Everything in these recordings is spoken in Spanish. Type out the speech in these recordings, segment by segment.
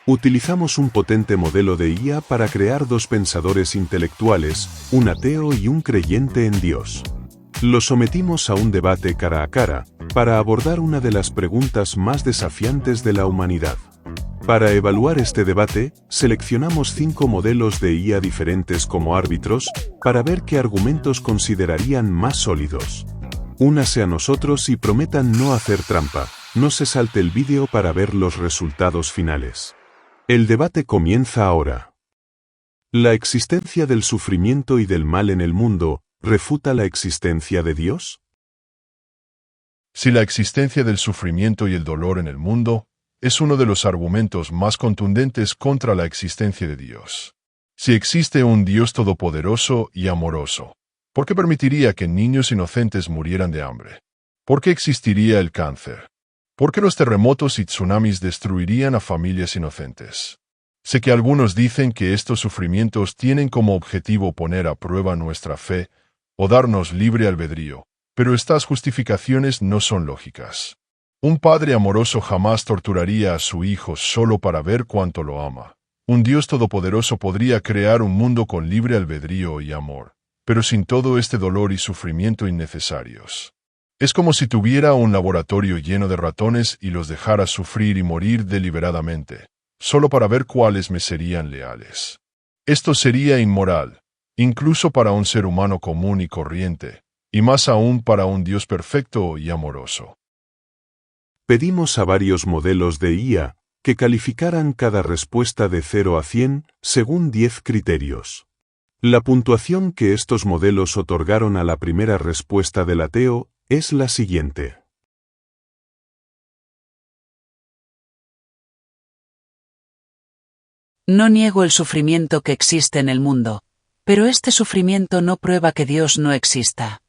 Utilizamos un potente modelo de IA para crear dos pensadores intelectuales, un ateo y un creyente en Dios. Los sometimos a un debate cara a cara, para abordar una de las preguntas más desafiantes de la humanidad. Para evaluar este debate, seleccionamos 5 modelos de IA diferentes como árbitros, para ver qué argumentos considerarían más sólidos. Únase a nosotros y prometan no hacer trampa. No se salte el vídeo para ver los resultados finales. El debate comienza ahora. ¿La existencia del sufrimiento y del mal en el mundo refuta la existencia de Dios? Si la existencia del sufrimiento y el dolor en el mundo es uno de los argumentos más contundentes contra la existencia de Dios. Si existe un Dios todopoderoso y amoroso, ¿por qué permitiría que niños inocentes murieran de hambre? ¿Por qué existiría el cáncer? ¿Por qué los terremotos y tsunamis destruirían a familias inocentes? Sé que algunos dicen que estos sufrimientos tienen como objetivo poner a prueba nuestra fe o darnos libre albedrío, pero estas justificaciones no son lógicas. Un padre amoroso jamás torturaría a su hijo solo para ver cuánto lo ama. Un Dios todopoderoso podría crear un mundo con libre albedrío y amor, pero sin todo este dolor y sufrimiento innecesarios. Es como si tuviera un laboratorio lleno de ratones y los dejara sufrir y morir deliberadamente, solo para ver cuáles me serían leales. Esto sería inmoral, incluso para un ser humano común y corriente, y más aún para un Dios perfecto y amoroso. Pedimos a varios modelos de IA que calificaran cada respuesta de 0 a 100 según 10 criterios. La puntuación que estos modelos otorgaron a la primera respuesta del ateo es la siguiente. No niego el sufrimiento que existe en el mundo, pero este sufrimiento no prueba que Dios no exista.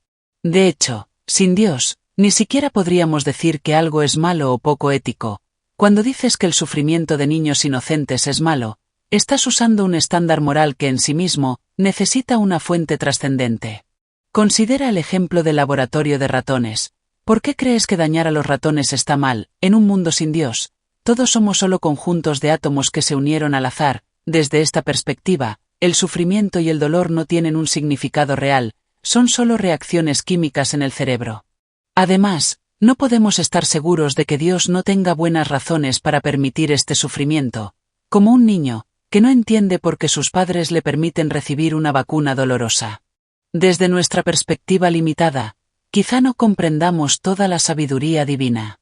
De hecho, sin Dios, ni siquiera podríamos decir que algo es malo o poco ético. Cuando dices que el sufrimiento de niños inocentes es malo, estás usando un estándar moral que en sí mismo necesita una fuente trascendente. Considera el ejemplo del laboratorio de ratones. ¿Por qué crees que dañar a los ratones está mal, en un mundo sin Dios? Todos somos solo conjuntos de átomos que se unieron al azar. Desde esta perspectiva, el sufrimiento y el dolor no tienen un significado real, son solo reacciones químicas en el cerebro. Además, no podemos estar seguros de que Dios no tenga buenas razones para permitir este sufrimiento, como un niño, que no entiende por qué sus padres le permiten recibir una vacuna dolorosa. Desde nuestra perspectiva limitada, quizá no comprendamos toda la sabiduría divina.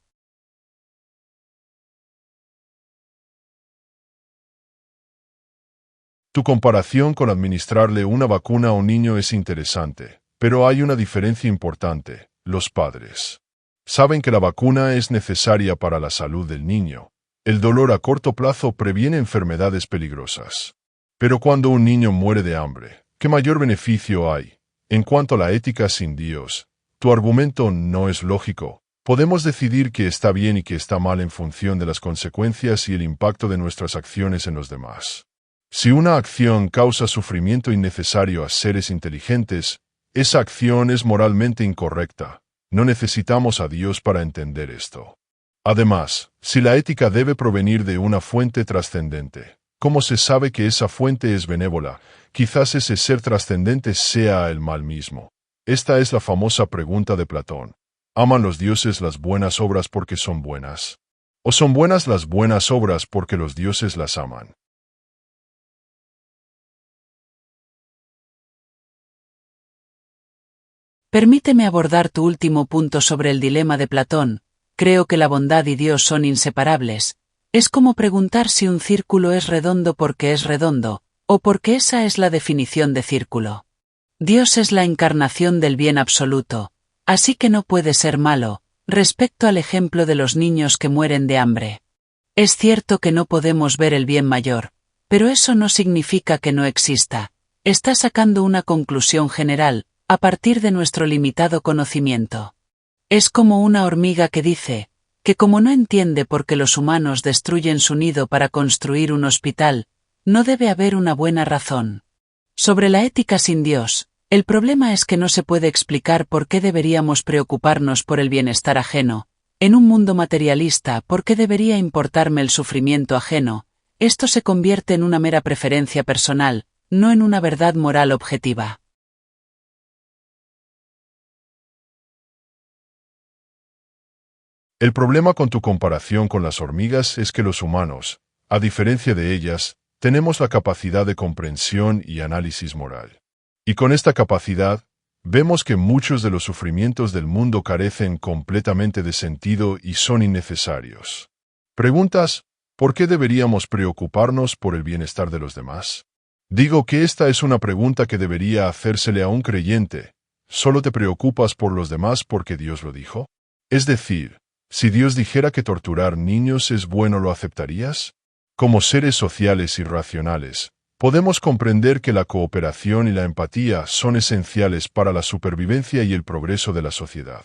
Tu comparación con administrarle una vacuna a un niño es interesante, pero hay una diferencia importante. Los padres saben que la vacuna es necesaria para la salud del niño. El dolor a corto plazo previene enfermedades peligrosas. Pero cuando un niño muere de hambre, ¿qué mayor beneficio hay? En cuanto a la ética sin Dios, tu argumento no es lógico. Podemos decidir qué está bien y qué está mal en función de las consecuencias y el impacto de nuestras acciones en los demás. Si una acción causa sufrimiento innecesario a seres inteligentes, esa acción es moralmente incorrecta. No necesitamos a Dios para entender esto. Además, si la ética debe provenir de una fuente trascendente, ¿cómo se sabe que esa fuente es benévola? Quizás ese ser trascendente sea el mal mismo. Esta es la famosa pregunta de Platón. ¿Aman los dioses las buenas obras porque son buenas? ¿O son buenas las buenas obras porque los dioses las aman? Permíteme abordar tu último punto sobre el dilema de Platón. Creo que la bondad y Dios son inseparables. Es como preguntar si un círculo es redondo porque es redondo, o porque esa es la definición de círculo. Dios es la encarnación del bien absoluto, así que no puede ser malo. Respecto al ejemplo de los niños que mueren de hambre. Es cierto que no podemos ver el bien mayor, pero eso no significa que no exista. Está sacando una conclusión general, a partir de nuestro limitado conocimiento. Es como una hormiga que dice, que como no entiende por qué los humanos destruyen su nido para construir un hospital, no debe haber una buena razón. Sobre la ética sin Dios, el problema es que no se puede explicar por qué deberíamos preocuparnos por el bienestar ajeno. En un mundo materialista, ¿por qué debería importarme el sufrimiento ajeno? esto se convierte en una mera preferencia personal, no en una verdad moral objetiva. El problema con tu comparación con las hormigas es que los humanos, a diferencia de ellas, tenemos la capacidad de comprensión y análisis moral. Y con esta capacidad, vemos que muchos de los sufrimientos del mundo carecen completamente de sentido y son innecesarios. Preguntas, ¿por qué deberíamos preocuparnos por el bienestar de los demás? Digo que esta es una pregunta que debería hacérsele a un creyente. ¿Solo te preocupas por los demás porque Dios lo dijo? Es decir, si Dios dijera que torturar niños es bueno, ¿lo aceptarías? Como seres sociales y racionales, podemos comprender que la cooperación y la empatía son esenciales para la supervivencia y el progreso de la sociedad.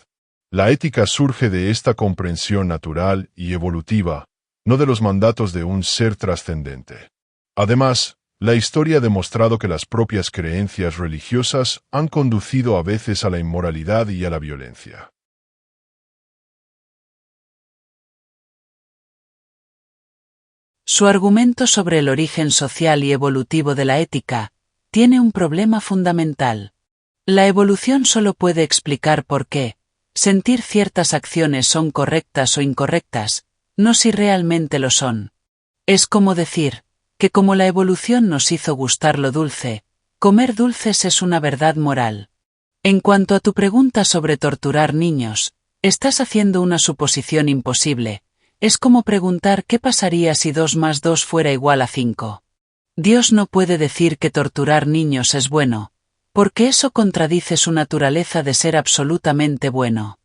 La ética surge de esta comprensión natural y evolutiva, no de los mandatos de un ser trascendente. Además, la historia ha demostrado que las propias creencias religiosas han conducido a veces a la inmoralidad y a la violencia. Su argumento sobre el origen social y evolutivo de la ética tiene un problema fundamental. La evolución solo puede explicar por qué sentir ciertas acciones son correctas o incorrectas, no si realmente lo son. Es como decir que como la evolución nos hizo gustar lo dulce, comer dulces es una verdad moral. En cuanto a tu pregunta sobre torturar niños, estás haciendo una suposición imposible. Es como preguntar qué pasaría si 2 más 2 fuera igual a 5. Dios no puede decir que torturar niños es bueno, porque eso contradice su naturaleza de ser absolutamente bueno.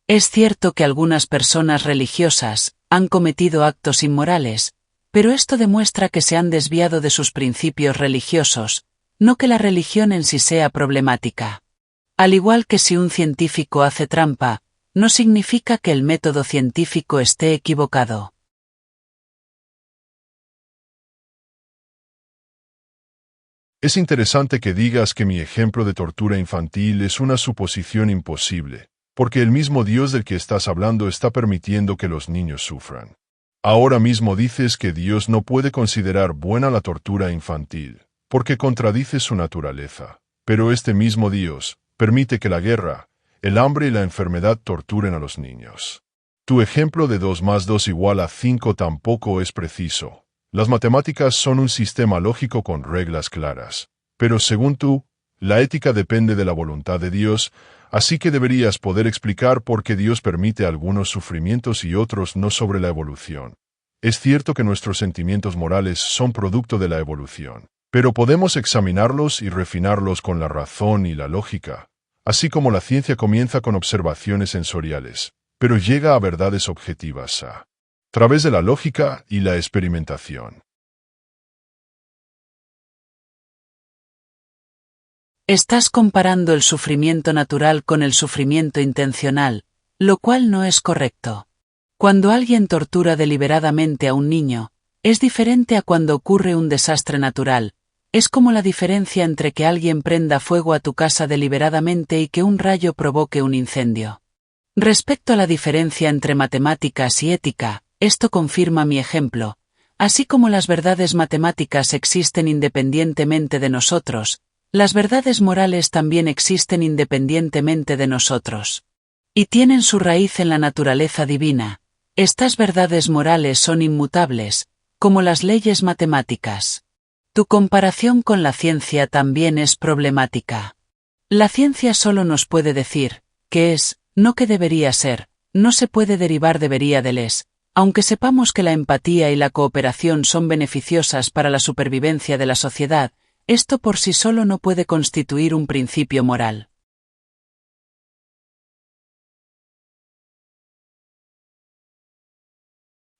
Es cierto que algunas personas religiosas han cometido actos inmorales, pero esto demuestra que se han desviado de sus principios religiosos, no que la religión en sí sea problemática. Al igual que si un científico hace trampa, no significa que el método científico esté equivocado. Es interesante que digas que mi ejemplo de tortura infantil es una suposición imposible, porque el mismo Dios del que estás hablando está permitiendo que los niños sufran. Ahora mismo dices que Dios no puede considerar buena la tortura infantil, porque contradice su naturaleza, pero este mismo Dios permite que la guerra, el hambre y la enfermedad torturen a los niños. Tu ejemplo de 2 más 2 igual a 5 tampoco es preciso. Las matemáticas son un sistema lógico con reglas claras, pero según tú, la ética depende de la voluntad de Dios, así que deberías poder explicar por qué Dios permite algunos sufrimientos y otros no sobre la evolución. Es cierto que nuestros sentimientos morales son producto de la evolución, pero podemos examinarlos y refinarlos con la razón y la lógica. Así como la ciencia comienza con observaciones sensoriales, pero llega a verdades objetivas a través de la lógica y la experimentación. Estás comparando el sufrimiento natural con el sufrimiento intencional, lo cual no es correcto. Cuando alguien tortura deliberadamente a un niño, es diferente a cuando ocurre un desastre natural. Es como la diferencia entre que alguien prenda fuego a tu casa deliberadamente y que un rayo provoque un incendio. Respecto a la diferencia entre matemáticas y ética, esto confirma mi ejemplo. Así como las verdades matemáticas existen independientemente de nosotros, las verdades morales también existen independientemente de nosotros. Y tienen su raíz en la naturaleza divina. Estas verdades morales son inmutables, como las leyes matemáticas. Tu comparación con la ciencia también es problemática. La ciencia solo nos puede decir qué es, no qué debería ser, no se puede derivar debería del es, aunque sepamos que la empatía y la cooperación son beneficiosas para la supervivencia de la sociedad, esto por sí solo no puede constituir un principio moral.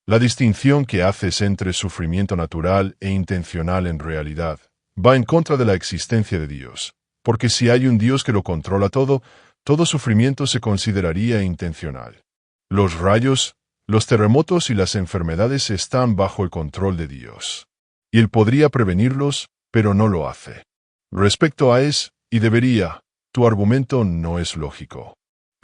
La distinción que haces entre sufrimiento natural e intencional en realidad va en contra de la existencia de Dios, porque si hay un Dios que lo controla todo, todo sufrimiento se consideraría intencional. Los rayos, los terremotos y las enfermedades están bajo el control de Dios. Y Él podría prevenirlos, pero no lo hace. Respecto a es, y debería, tu argumento no es lógico.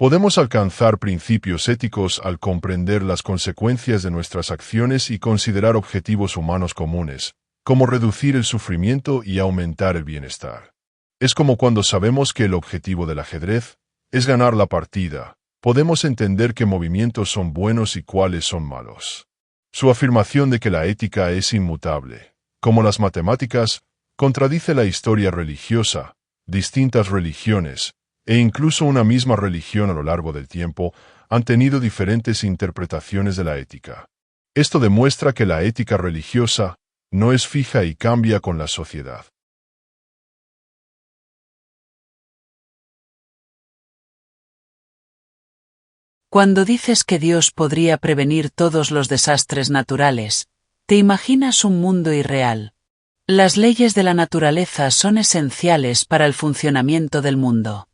Podemos alcanzar principios éticos al comprender las consecuencias de nuestras acciones y considerar objetivos humanos comunes, como reducir el sufrimiento y aumentar el bienestar. Es como cuando sabemos que el objetivo del ajedrez es ganar la partida. Podemos entender qué movimientos son buenos y cuáles son malos. Su afirmación de que la ética es inmutable, como las matemáticas, contradice la historia religiosa. Distintas religiones, e incluso una misma religión a lo largo del tiempo, han tenido diferentes interpretaciones de la ética. Esto demuestra que la ética religiosa no es fija y cambia con la sociedad. Cuando dices que Dios podría prevenir todos los desastres naturales, te imaginas un mundo irreal. Las leyes de la naturaleza son esenciales para el funcionamiento del mundo.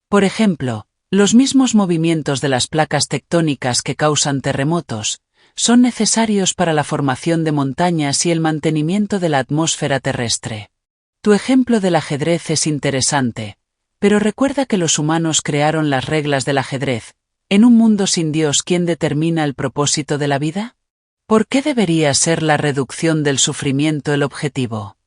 Por ejemplo, los mismos movimientos de las placas tectónicas que causan terremotos son necesarios para la formación de montañas y el mantenimiento de la atmósfera terrestre. Tu ejemplo del ajedrez es interesante, pero recuerda que los humanos crearon las reglas del ajedrez. ¿En un mundo sin Dios, quién determina el propósito de la vida? ¿Por qué debería ser la reducción del sufrimiento el objetivo?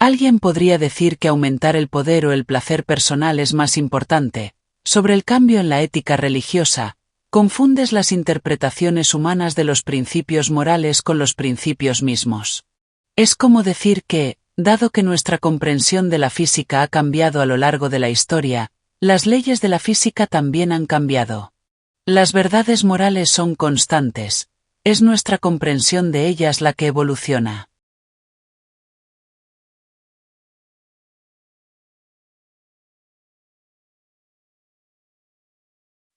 Alguien podría decir que aumentar el poder o el placer personal es más importante. Sobre el cambio en la ética religiosa, confundes las interpretaciones humanas de los principios morales con los principios mismos. Es como decir que, dado que nuestra comprensión de la física ha cambiado a lo largo de la historia, las leyes de la física también han cambiado. Las verdades morales son constantes, es nuestra comprensión de ellas la que evoluciona.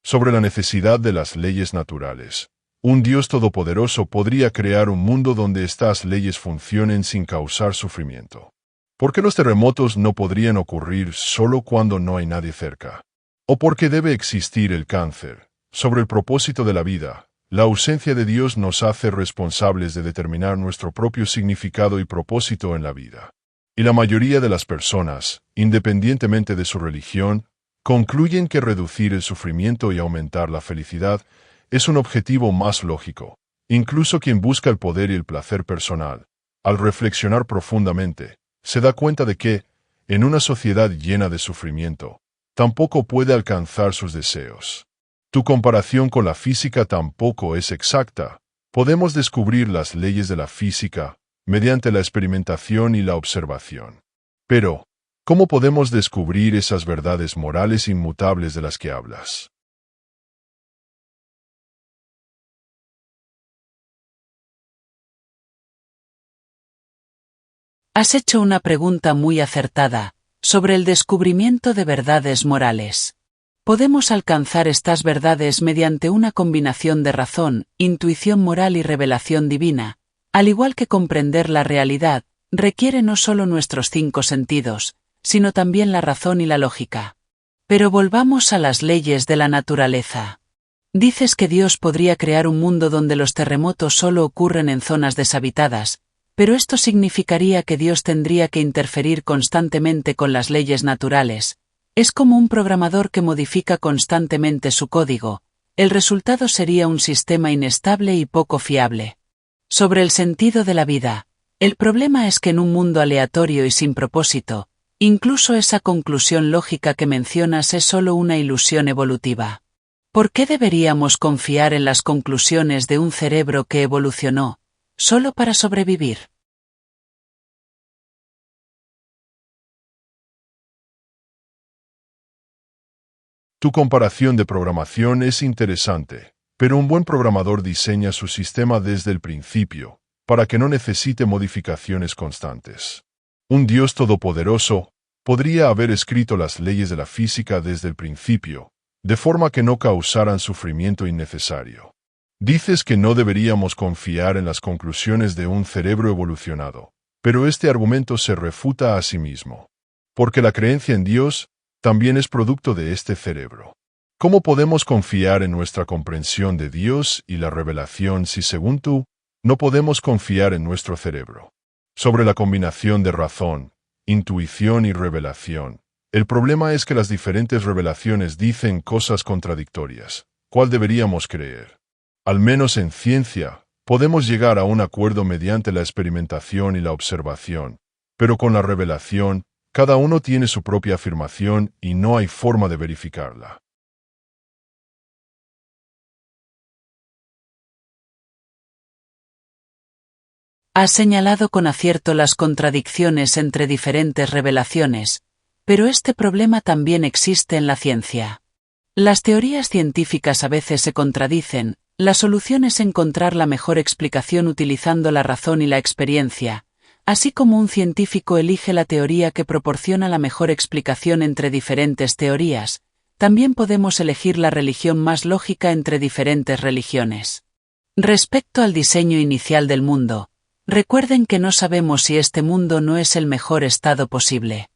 Sobre la necesidad de las leyes naturales. Un Dios todopoderoso podría crear un mundo donde estas leyes funcionen sin causar sufrimiento. ¿Por qué los terremotos no podrían ocurrir solo cuando no hay nadie cerca? ¿O por qué debe existir el cáncer? Sobre el propósito de la vida, la ausencia de Dios nos hace responsables de determinar nuestro propio significado y propósito en la vida. Y la mayoría de las personas, independientemente de su religión, concluyen que reducir el sufrimiento y aumentar la felicidad es un objetivo más lógico. Incluso quien busca el poder y el placer personal, al reflexionar profundamente, se da cuenta de que, en una sociedad llena de sufrimiento, tampoco puede alcanzar sus deseos. Tu comparación con la física tampoco es exacta. Podemos descubrir las leyes de la física mediante la experimentación y la observación. Pero, ¿cómo podemos descubrir esas verdades morales inmutables de las que hablas? Has hecho una pregunta muy acertada, sobre el descubrimiento de verdades morales. Podemos alcanzar estas verdades mediante una combinación de razón, intuición moral y revelación divina. Al igual que comprender la realidad, requiere no solo nuestros 5 sentidos, sino también la razón y la lógica. Pero volvamos a las leyes de la naturaleza. Dices que Dios podría crear un mundo donde los terremotos solo ocurren en zonas deshabitadas, pero esto significaría que Dios tendría que interferir constantemente con las leyes naturales. Es como un programador que modifica constantemente su código. El resultado sería un sistema inestable y poco fiable. Sobre el sentido de la vida, el problema es que en un mundo aleatorio y sin propósito, incluso esa conclusión lógica que mencionas es solo una ilusión evolutiva. ¿Por qué deberíamos confiar en las conclusiones de un cerebro que evolucionó, solo para sobrevivir? Tu comparación de programación es interesante, pero un buen programador diseña su sistema desde el principio, para que no necesite modificaciones constantes. Un Dios todopoderoso podría haber escrito las leyes de la física desde el principio, de forma que no causaran sufrimiento innecesario. Dices que no deberíamos confiar en las conclusiones de un cerebro evolucionado, pero este argumento se refuta a sí mismo. Porque la creencia en Dios también es producto de este cerebro. ¿Cómo podemos confiar en nuestra comprensión de Dios y la revelación si, según tú, no podemos confiar en nuestro cerebro? Sobre la combinación de razón, intuición y revelación, El problema es que las diferentes revelaciones dicen cosas contradictorias. ¿Cuál deberíamos creer? Al menos en ciencia, podemos llegar a un acuerdo mediante la experimentación y la observación, pero con la revelación, cada uno tiene su propia afirmación y no hay forma de verificarla. Has señalado con acierto las contradicciones entre diferentes revelaciones, pero este problema también existe en la ciencia. Las teorías científicas a veces se contradicen, la solución es encontrar la mejor explicación utilizando la razón y la experiencia, así como un científico elige la teoría que proporciona la mejor explicación entre diferentes teorías, también podemos elegir la religión más lógica entre diferentes religiones. Respecto al diseño inicial del mundo, recuerden que no sabemos si este mundo no es el mejor estado posible.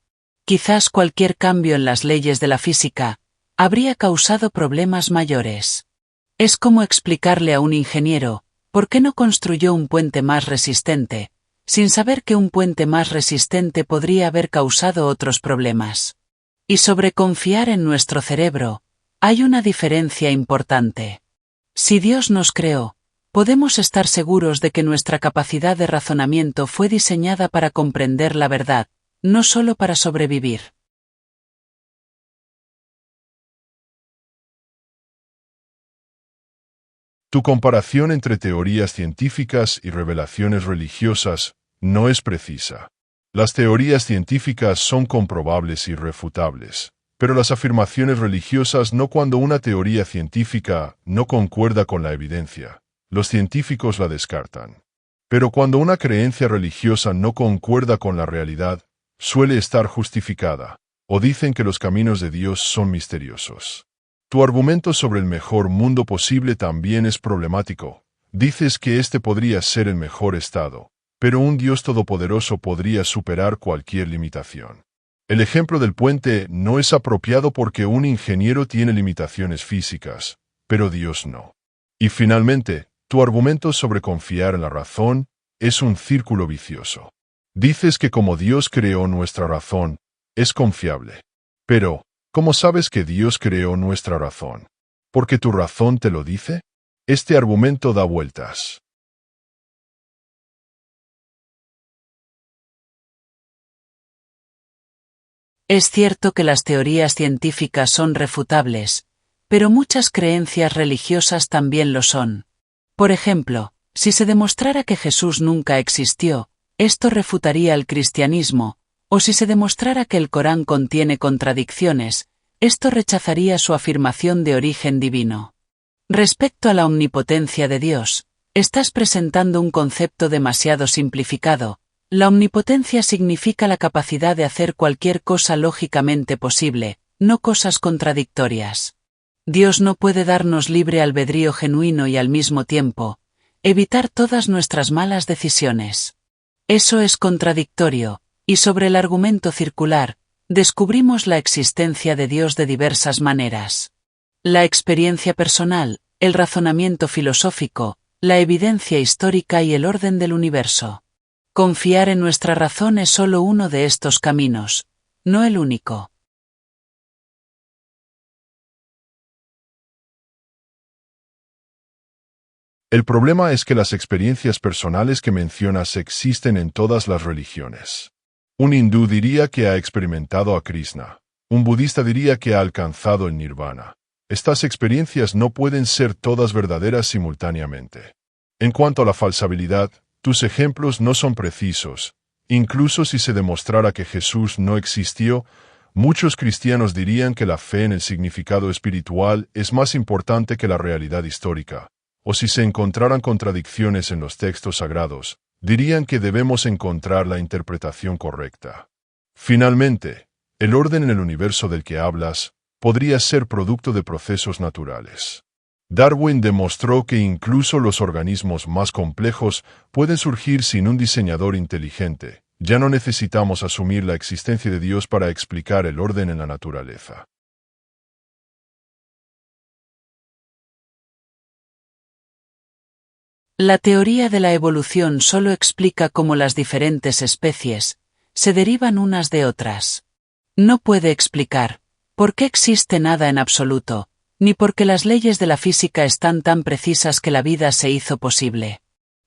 Quizás cualquier cambio en las leyes de la física habría causado problemas mayores. Es como explicarle a un ingeniero por qué no construyó un puente más resistente, sin saber que un puente más resistente podría haber causado otros problemas. Y sobre confiar en nuestro cerebro, hay una diferencia importante. Si Dios nos creó, podemos estar seguros de que nuestra capacidad de razonamiento fue diseñada para comprender la verdad, no solo para sobrevivir. Tu comparación entre teorías científicas y revelaciones religiosas no es precisa. Las teorías científicas son comprobables y refutables, pero las afirmaciones religiosas no. Cuando una teoría científica no concuerda con la evidencia, los científicos la descartan. Pero cuando una creencia religiosa no concuerda con la realidad, suele estar justificada, o dicen que los caminos de Dios son misteriosos. Tu argumento sobre el mejor mundo posible también es problemático. Dices que este podría ser el mejor estado, pero un Dios todopoderoso podría superar cualquier limitación. El ejemplo del puente no es apropiado porque un ingeniero tiene limitaciones físicas, pero Dios no. Y finalmente, tu argumento sobre confiar en la razón es un círculo vicioso. Dices que como Dios creó nuestra razón, es confiable. Pero, ¿cómo sabes que Dios creó nuestra razón? ¿Porque tu razón te lo dice? Este argumento da vueltas. Es cierto que las teorías científicas son refutables, pero muchas creencias religiosas también lo son. Por ejemplo, si se demostrara que Jesús nunca existió, esto refutaría el cristianismo, o si se demostrara que el Corán contiene contradicciones, esto rechazaría su afirmación de origen divino. Respecto a la omnipotencia de Dios, estás presentando un concepto demasiado simplificado. La omnipotencia significa la capacidad de hacer cualquier cosa lógicamente posible, no cosas contradictorias. Dios no puede darnos libre albedrío genuino y al mismo tiempo evitar todas nuestras malas decisiones. Eso es contradictorio, y sobre el argumento circular, descubrimos la existencia de Dios de diversas maneras. La experiencia personal, el razonamiento filosófico, la evidencia histórica y el orden del universo. Confiar en nuestra razón es solo uno de estos caminos, no el único. El problema es que las experiencias personales que mencionas existen en todas las religiones. Un hindú diría que ha experimentado a Krishna. Un budista diría que ha alcanzado el nirvana. Estas experiencias no pueden ser todas verdaderas simultáneamente. En cuanto a la falsabilidad, tus ejemplos no son precisos. Incluso si se demostrara que Jesús no existió, muchos cristianos dirían que la fe en el significado espiritual es más importante que la realidad histórica. O si se encontraran contradicciones en los textos sagrados, dirían que debemos encontrar la interpretación correcta. Finalmente, el orden en el universo del que hablas podría ser producto de procesos naturales. Darwin demostró que incluso los organismos más complejos pueden surgir sin un diseñador inteligente. Ya no necesitamos asumir la existencia de Dios para explicar el orden en la naturaleza. La teoría de la evolución solo explica cómo las diferentes especies se derivan unas de otras. No puede explicar por qué existe nada en absoluto, ni por qué las leyes de la física están tan precisas que la vida se hizo posible.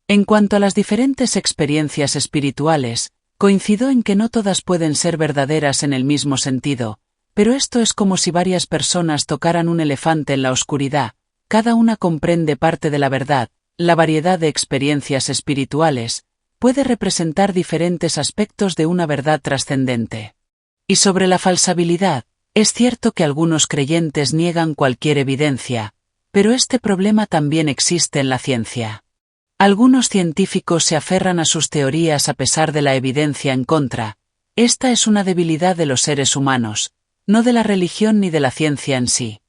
En cuanto a las diferentes experiencias espirituales, coincido en que no todas pueden ser verdaderas en el mismo sentido, pero esto es como si varias personas tocaran un elefante en la oscuridad, cada una comprende parte de la verdad. La variedad de experiencias espirituales puede representar diferentes aspectos de una verdad trascendente. Y sobre la falsabilidad, es cierto que algunos creyentes niegan cualquier evidencia, pero este problema también existe en la ciencia. Algunos científicos se aferran a sus teorías a pesar de la evidencia en contra. Esta es una debilidad de los seres humanos, no de la religión ni de la ciencia en sí.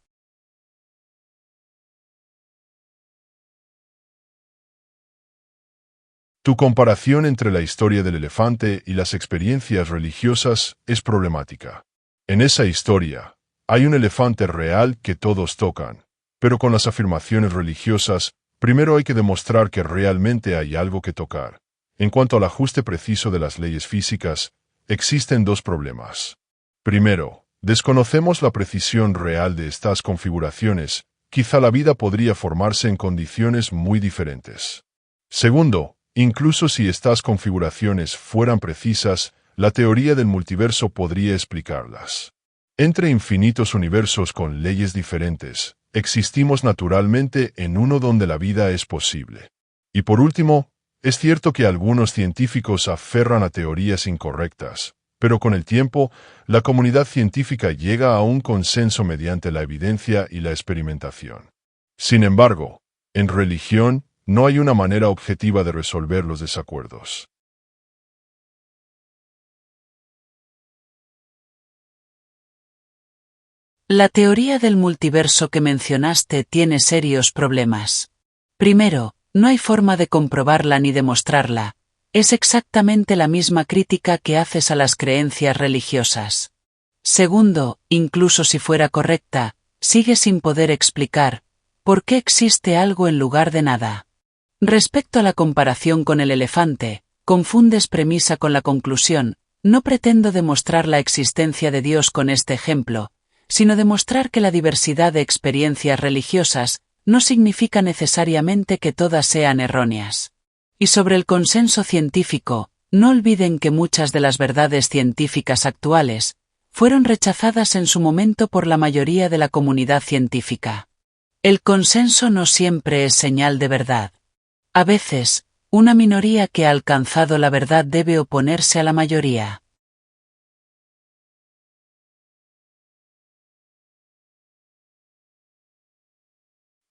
Tu comparación entre la historia del elefante y las experiencias religiosas es problemática. En esa historia, hay un elefante real que todos tocan, pero con las afirmaciones religiosas, primero hay que demostrar que realmente hay algo que tocar. En cuanto al ajuste preciso de las leyes físicas, existen dos problemas. Primero, desconocemos la precisión real de estas configuraciones, quizá la vida podría formarse en condiciones muy diferentes. Segundo, incluso si estas configuraciones fueran precisas, la teoría del multiverso podría explicarlas. Entre infinitos universos con leyes diferentes, existimos naturalmente en uno donde la vida es posible. Y por último, es cierto que algunos científicos aferran a teorías incorrectas, pero con el tiempo, la comunidad científica llega a un consenso mediante la evidencia y la experimentación. Sin embargo, en religión, no hay una manera objetiva de resolver los desacuerdos. La teoría del multiverso que mencionaste tiene serios problemas. Primero, no hay forma de comprobarla ni demostrarla. Es exactamente la misma crítica que haces a las creencias religiosas. Segundo, incluso si fuera correcta, sigue sin poder explicar por qué existe algo en lugar de nada. Respecto a la comparación con el elefante, confundes premisa con la conclusión. No pretendo demostrar la existencia de Dios con este ejemplo, sino demostrar que la diversidad de experiencias religiosas no significa necesariamente que todas sean erróneas. Y sobre el consenso científico, no olviden que muchas de las verdades científicas actuales fueron rechazadas en su momento por la mayoría de la comunidad científica. El consenso no siempre es señal de verdad. A veces, una minoría que ha alcanzado la verdad debe oponerse a la mayoría.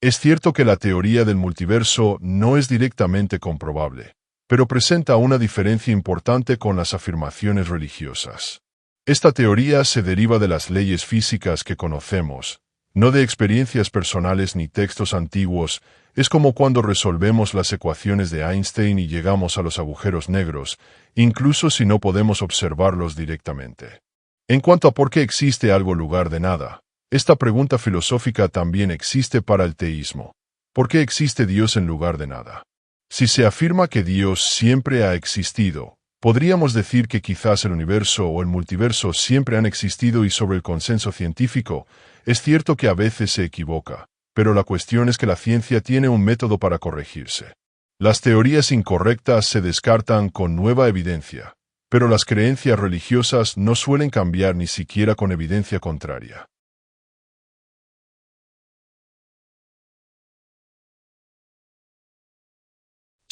Es cierto que la teoría del multiverso no es directamente comprobable, pero presenta una diferencia importante con las afirmaciones religiosas. Esta teoría se deriva de las leyes físicas que conocemos, no de experiencias personales ni textos antiguos. Es como cuando resolvemos las ecuaciones de Einstein y llegamos a los agujeros negros, incluso si no podemos observarlos directamente. En cuanto a por qué existe algo en lugar de nada, esta pregunta filosófica también existe para el teísmo. ¿Por qué existe Dios en lugar de nada? Si se afirma que Dios siempre ha existido, podríamos decir que quizás el universo o el multiverso siempre han existido, y sobre el consenso científico, es cierto que a veces se equivoca, pero la cuestión es que la ciencia tiene un método para corregirse. Las teorías incorrectas se descartan con nueva evidencia, pero las creencias religiosas no suelen cambiar ni siquiera con evidencia contraria.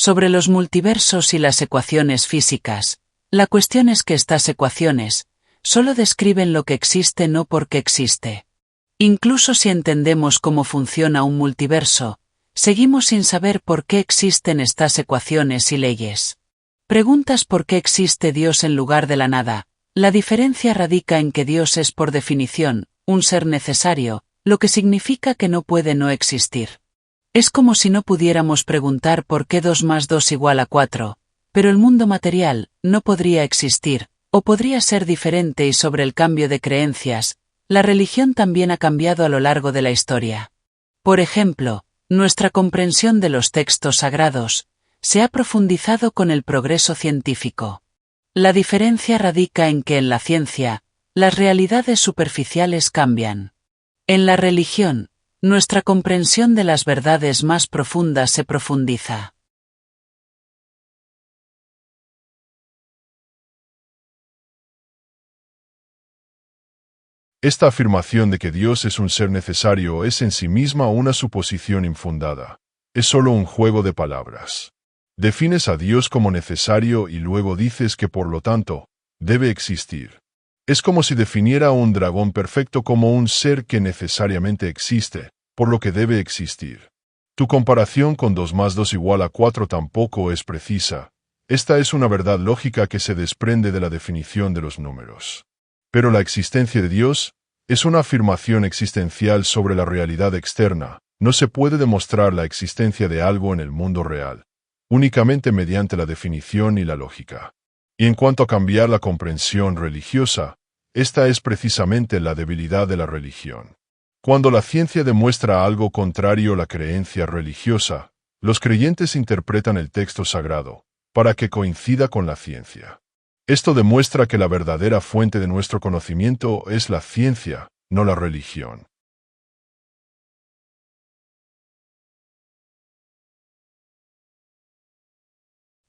Sobre los multiversos y las ecuaciones físicas, la cuestión es que estas ecuaciones solo describen lo que existe, no por qué existe. Incluso si entendemos cómo funciona un multiverso, seguimos sin saber por qué existen estas ecuaciones y leyes. Preguntas por qué existe Dios en lugar de la nada. La diferencia radica en que Dios es por definición un ser necesario, lo que significa que no puede no existir. Es como si no pudiéramos preguntar por qué 2 más 2 igual a 4, pero el mundo material no podría existir, o podría ser diferente. Y sobre el cambio de creencias, la religión también ha cambiado a lo largo de la historia. Por ejemplo, nuestra comprensión de los textos sagrados se ha profundizado con el progreso científico. La diferencia radica en que en la ciencia, las realidades superficiales cambian. En la religión, nuestra comprensión de las verdades más profundas se profundiza. Esta afirmación de que Dios es un ser necesario es en sí misma una suposición infundada. Es solo un juego de palabras. Defines a Dios como necesario y luego dices que por lo tanto, debe existir. Es como si definiera a un dragón perfecto como un ser que necesariamente existe, por lo que debe existir. Tu comparación con 2 más 2 igual a 4 tampoco es precisa. Esta es una verdad lógica que se desprende de la definición de los números. Pero la existencia de Dios es una afirmación existencial sobre la realidad externa. No se puede demostrar la existencia de algo en el mundo real, únicamente mediante la definición y la lógica. Y en cuanto a cambiar la comprensión religiosa, esta es precisamente la debilidad de la religión. Cuando la ciencia demuestra algo contrario a la creencia religiosa, los creyentes interpretan el texto sagrado, para que coincida con la ciencia. Esto demuestra que la verdadera fuente de nuestro conocimiento es la ciencia, no la religión.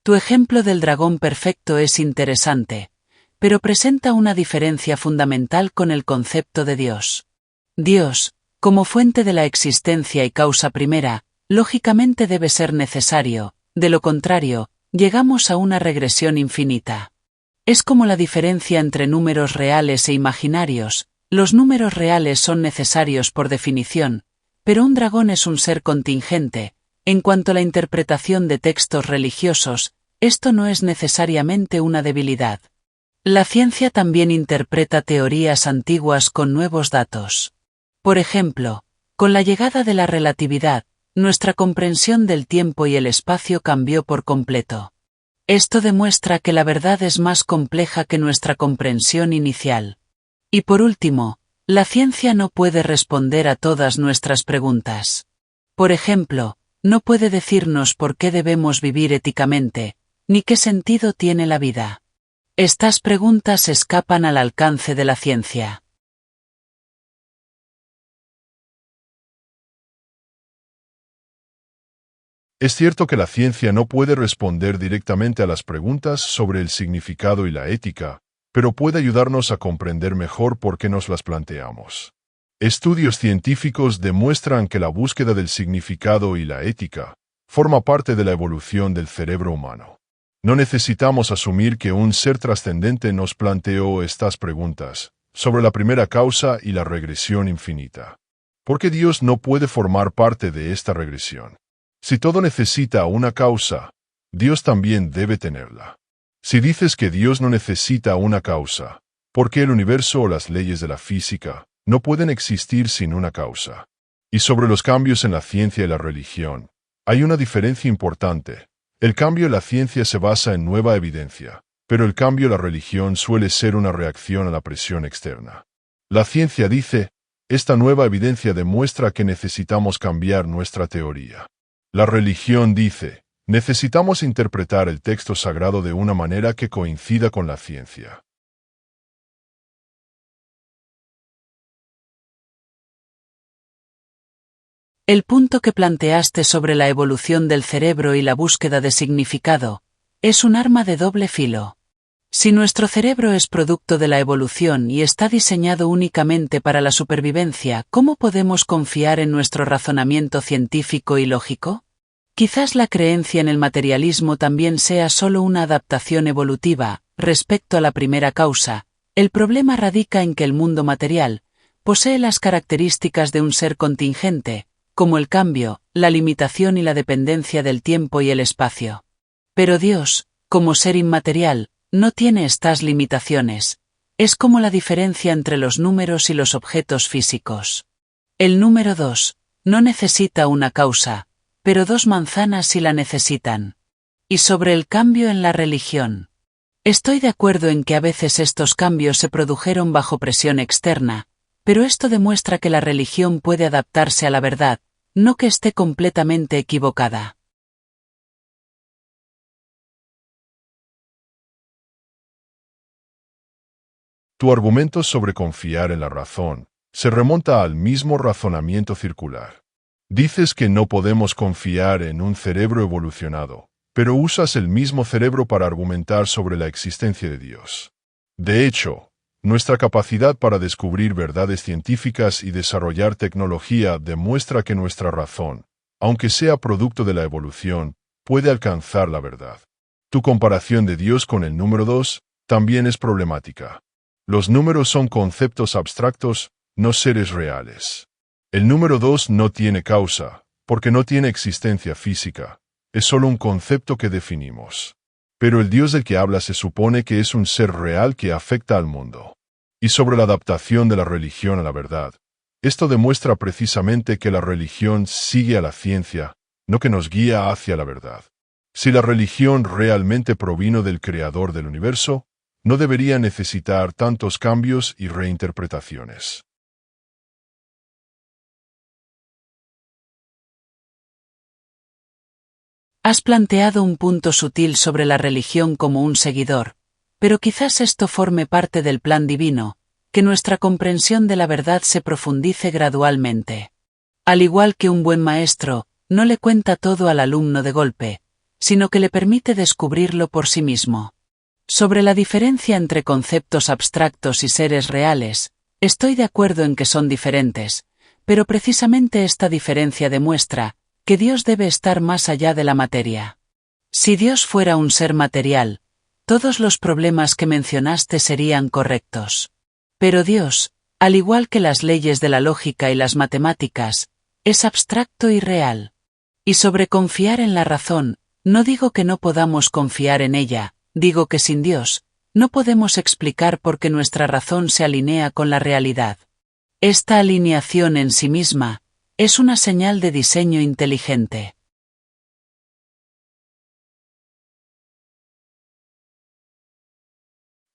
Tu ejemplo del dragón perfecto es interesante, pero presenta una diferencia fundamental con el concepto de Dios. Dios, como fuente de la existencia y causa primera, lógicamente debe ser necesario, de lo contrario, llegamos a una regresión infinita. Es como la diferencia entre números reales e imaginarios. Los números reales son necesarios por definición, pero un dragón es un ser contingente. En cuanto a la interpretación de textos religiosos, esto no es necesariamente una debilidad. La ciencia también interpreta teorías antiguas con nuevos datos. Por ejemplo, con la llegada de la relatividad, nuestra comprensión del tiempo y el espacio cambió por completo. Esto demuestra que la verdad es más compleja que nuestra comprensión inicial. Y por último, la ciencia no puede responder a todas nuestras preguntas. Por ejemplo, no puede decirnos por qué debemos vivir éticamente, ni qué sentido tiene la vida. Estas preguntas escapan al alcance de la ciencia. Es cierto que la ciencia no puede responder directamente a las preguntas sobre el significado y la ética, pero puede ayudarnos a comprender mejor por qué nos las planteamos. Estudios científicos demuestran que la búsqueda del significado y la ética forma parte de la evolución del cerebro humano. No necesitamos asumir que un ser trascendente nos planteó estas preguntas sobre la primera causa y la regresión infinita. ¿Por qué Dios no puede formar parte de esta regresión? Si todo necesita una causa, Dios también debe tenerla. Si dices que Dios no necesita una causa, ¿por qué el universo o las leyes de la física no pueden existir sin una causa? Y sobre los cambios en la ciencia y la religión, hay una diferencia importante. El cambio en la ciencia se basa en nueva evidencia, pero el cambio en la religión suele ser una reacción a la presión externa. La ciencia dice, esta nueva evidencia demuestra que necesitamos cambiar nuestra teoría. La religión dice, necesitamos interpretar el texto sagrado de una manera que coincida con la ciencia. El punto que planteaste sobre la evolución del cerebro y la búsqueda de significado es un arma de doble filo. Si nuestro cerebro es producto de la evolución y está diseñado únicamente para la supervivencia, ¿cómo podemos confiar en nuestro razonamiento científico y lógico? Quizás la creencia en el materialismo también sea solo una adaptación evolutiva. Respecto a la primera causa, el problema radica en que el mundo material posee las características de un ser contingente, como el cambio, la limitación y la dependencia del tiempo y el espacio. Pero Dios, como ser inmaterial, no tiene estas limitaciones. Es como la diferencia entre los números y los objetos físicos. El número 2 no necesita una causa, pero 2 manzanas sí la necesitan. Y sobre el cambio en la religión. Estoy de acuerdo en que a veces estos cambios se produjeron bajo presión externa, pero esto demuestra que la religión puede adaptarse a la verdad, no que esté completamente equivocada. Tu argumento sobre confiar en la razón se remonta al mismo razonamiento circular. Dices que no podemos confiar en un cerebro evolucionado, pero usas el mismo cerebro para argumentar sobre la existencia de Dios. De hecho, nuestra capacidad para descubrir verdades científicas y desarrollar tecnología demuestra que nuestra razón, aunque sea producto de la evolución, puede alcanzar la verdad. Tu comparación de Dios con el número 2 también es problemática. Los números son conceptos abstractos, no seres reales. El número 2 no tiene causa, porque no tiene existencia física. Es solo un concepto que definimos. Pero el Dios del que habla se supone que es un ser real que afecta al mundo. Y sobre la adaptación de la religión a la verdad, esto demuestra precisamente que la religión sigue a la ciencia, no que nos guía hacia la verdad. Si la religión realmente provino del Creador del universo, no debería necesitar tantos cambios y reinterpretaciones. Has planteado un punto sutil sobre la religión como un seguidor, pero quizás esto forme parte del plan divino, que nuestra comprensión de la verdad se profundice gradualmente. Al igual que un buen maestro, no le cuenta todo al alumno de golpe, sino que le permite descubrirlo por sí mismo. Sobre la diferencia entre conceptos abstractos y seres reales, estoy de acuerdo en que son diferentes, pero precisamente esta diferencia demuestra que Dios debe estar más allá de la materia. Si Dios fuera un ser material, todos los problemas que mencionaste serían correctos. Pero Dios, al igual que las leyes de la lógica y las matemáticas, es abstracto y real. Y sobre confiar en la razón, no digo que no podamos confiar en ella, digo que sin Dios, no podemos explicar por qué nuestra razón se alinea con la realidad. Esta alineación en sí misma es una señal de diseño inteligente.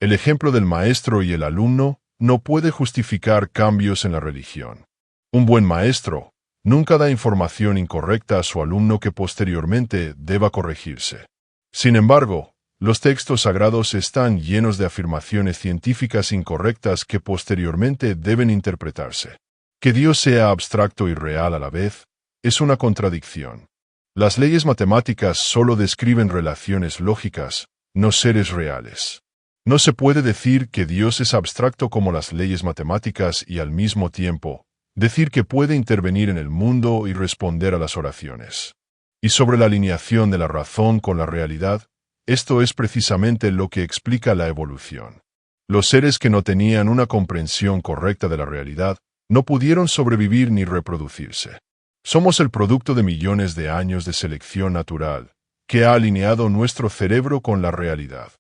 El ejemplo del maestro y el alumno no puede justificar cambios en la religión. Un buen maestro nunca da información incorrecta a su alumno que posteriormente deba corregirse. Sin embargo, los textos sagrados están llenos de afirmaciones científicas incorrectas que posteriormente deben interpretarse. Que Dios sea abstracto y real a la vez es una contradicción. Las leyes matemáticas solo describen relaciones lógicas, no seres reales. No se puede decir que Dios es abstracto como las leyes matemáticas y al mismo tiempo decir que puede intervenir en el mundo y responder a las oraciones. Y sobre la alineación de la razón con la realidad, esto es precisamente lo que explica la evolución. Los seres que no tenían una comprensión correcta de la realidad no pudieron sobrevivir ni reproducirse. Somos el producto de millones de años de selección natural, que ha alineado nuestro cerebro con la realidad.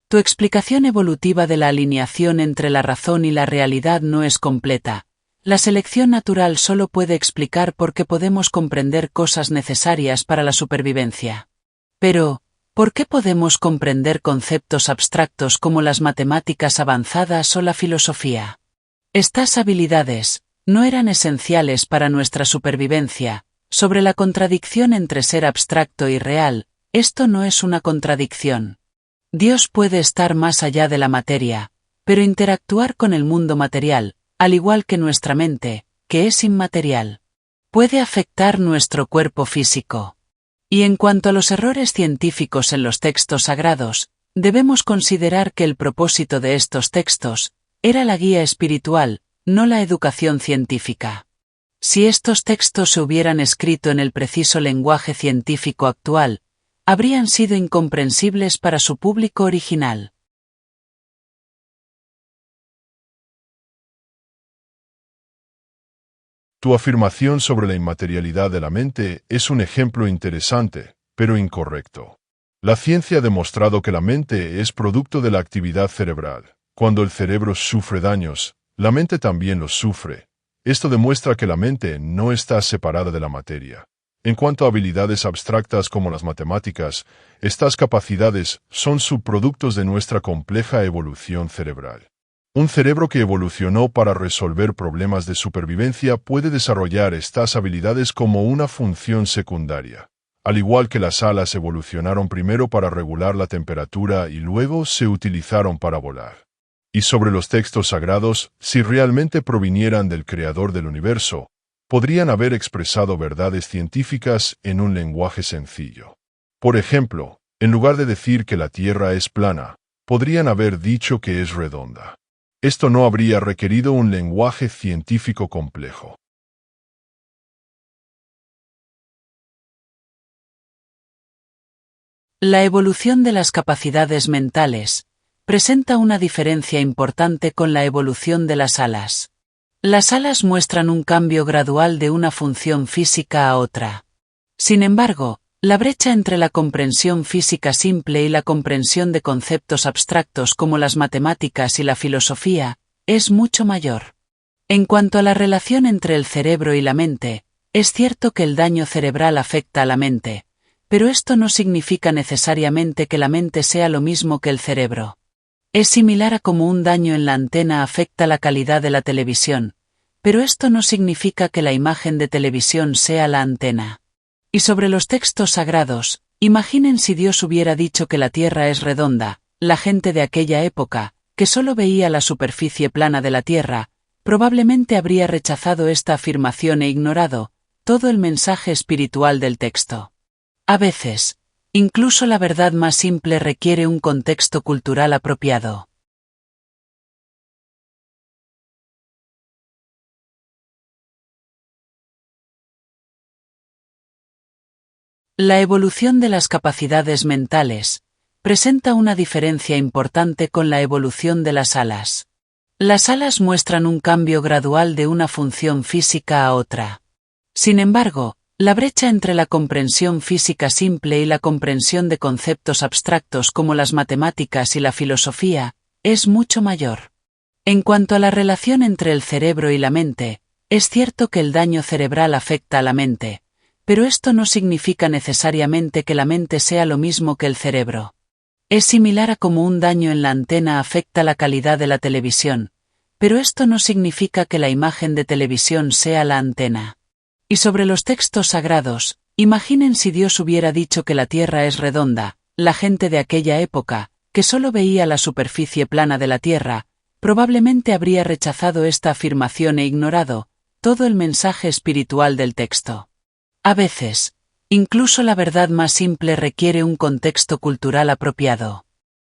Tu explicación evolutiva de la alineación entre la razón y la realidad no es completa. La selección natural solo puede explicar por qué podemos comprender cosas necesarias para la supervivencia. Pero, ¿por qué podemos comprender conceptos abstractos como las matemáticas avanzadas o la filosofía? Estas habilidades no eran esenciales para nuestra supervivencia. Sobre la contradicción entre ser abstracto y real, esto no es una contradicción. Dios puede estar más allá de la materia, pero interactuar con el mundo material, al igual que nuestra mente, que es inmaterial. Puede afectar nuestro cuerpo físico. Y en cuanto a los errores científicos en los textos sagrados, debemos considerar que el propósito de estos textos era la guía espiritual, no la educación científica. Si estos textos se hubieran escrito en el preciso lenguaje científico actual, habrían sido incomprensibles para su público original. Tu afirmación sobre la inmaterialidad de la mente es un ejemplo interesante, pero incorrecto. La ciencia ha demostrado que la mente es producto de la actividad cerebral. Cuando el cerebro sufre daños, la mente también los sufre. Esto demuestra que la mente no está separada de la materia. En cuanto a habilidades abstractas como las matemáticas, estas capacidades son subproductos de nuestra compleja evolución cerebral. Un cerebro que evolucionó para resolver problemas de supervivencia puede desarrollar estas habilidades como una función secundaria. Al igual que las alas evolucionaron primero para regular la temperatura y luego se utilizaron para volar. Y sobre los textos sagrados, si realmente provinieran del Creador del universo, podrían haber expresado verdades científicas en un lenguaje sencillo. Por ejemplo, en lugar de decir que la Tierra es plana, podrían haber dicho que es redonda. Esto no habría requerido un lenguaje científico complejo. La evolución de las capacidades mentales presenta una diferencia importante con la evolución de las alas. Las alas muestran un cambio gradual de una función física a otra. Sin embargo, la brecha entre la comprensión física simple y la comprensión de conceptos abstractos como las matemáticas y la filosofía es mucho mayor. En cuanto a la relación entre el cerebro y la mente, es cierto que el daño cerebral afecta a la mente, pero esto no significa necesariamente que la mente sea lo mismo que el cerebro. Es similar a cómo un daño en la antena afecta la calidad de la televisión, pero esto no significa que la imagen de televisión sea la antena. Y sobre los textos sagrados, imaginen si Dios hubiera dicho que la Tierra es redonda, la gente de aquella época, que solo veía la superficie plana de la Tierra, probablemente habría rechazado esta afirmación e ignorado todo el mensaje espiritual del texto. A veces, incluso la verdad más simple requiere un contexto cultural apropiado. La evolución de las capacidades mentales presenta una diferencia importante con la evolución de las alas. Las alas muestran un cambio gradual de una función física a otra. Sin embargo, la brecha entre la comprensión física simple y la comprensión de conceptos abstractos como las matemáticas y la filosofía es mucho mayor. En cuanto a la relación entre el cerebro y la mente, es cierto que el daño cerebral afecta a la mente, pero esto no significa necesariamente que la mente sea lo mismo que el cerebro. Es similar a cómo un daño en la antena afecta la calidad de la televisión, pero esto no significa que la imagen de televisión sea la antena. Y sobre los textos sagrados, imaginen si Dios hubiera dicho que la Tierra es redonda, la gente de aquella época, que solo veía la superficie plana de la Tierra, probablemente habría rechazado esta afirmación e ignorado todo el mensaje espiritual del texto. A veces, incluso la verdad más simple requiere un contexto cultural apropiado.